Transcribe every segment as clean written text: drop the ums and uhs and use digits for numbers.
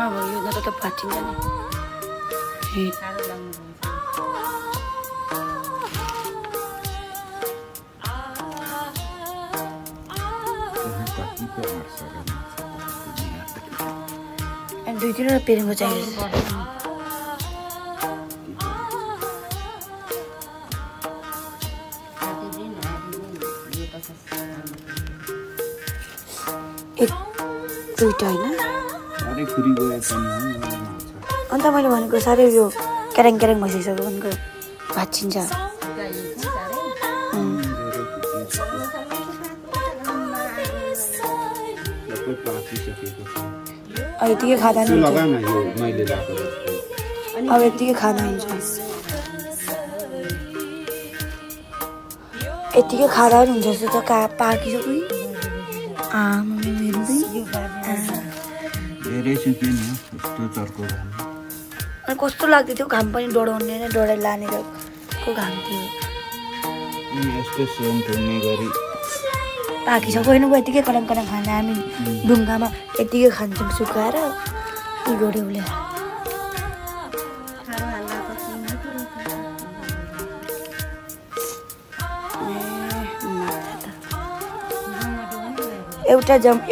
अब यो न त भाँचिन्छ नि दुई तिनवटा पेरेको चाहिन्छ दुईटा होइन अन्त मैले भनेको साह्रै यो क्याराङ क्याराङ भइसक्यो भनेको भाँचिन्छ यतिकै खाँदा नि अब यतिकै खाँदा हुन्छ यतिकै खाँदा पनि हुन्छ जस्तो त पाकिसक्यो अनि कस्तो लाग्दै थियो घाम पनि डढाउने नै डढाइ लाने को घाम थियो पाकिसक्यो होइन यतिकै कलम कलम खाँदा हामी ढुङ्गामा यतिकै खान्छौँ सुकाएर उ गऱ्यो उसले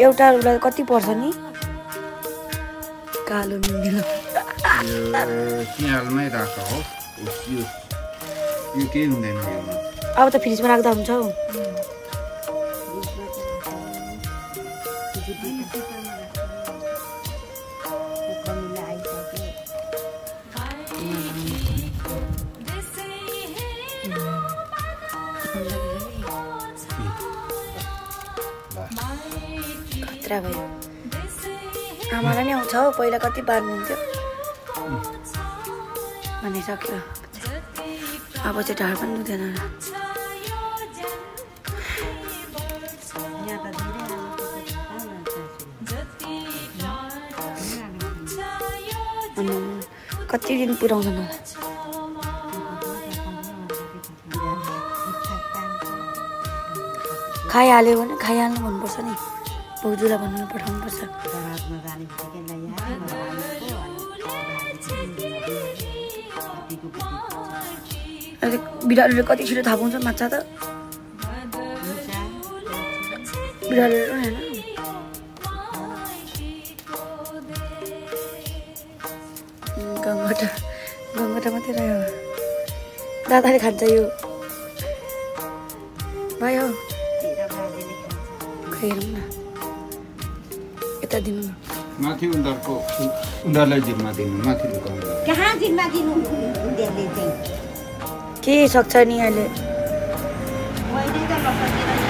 एउटा उसलाई कति पर्छ नि कालो मिलो अब त फ्रिजमा राख्दा हुन्छ हौ खतरा भयो आमालाई नि आउँछ हौ पहिला कति बार्नुहुन्थ्यो भनिसक्यो अब चाहिँ ढाड पनि दुख्दैन कति दिन पुऱ्याउँदैन होला खाइहाल्यो भने खाइहाल्नु भन्नुपर्छ नि भाउजूलाई भन्नु पठाउनुपर्छ बिरालोले कति छिटो थाहा पाउँछ माछा त बिरालो होइन गङ्गटा मात्रै रह्यो दादाले खान्छ यो भयो हेरौँ न यता दिनु न माथि उनीहरूलाई जिम्मा दिनु माथि कहाँ जिम्मा दिनु उनीहरूले चाहिँ के सक्छ नि अहिले मैले त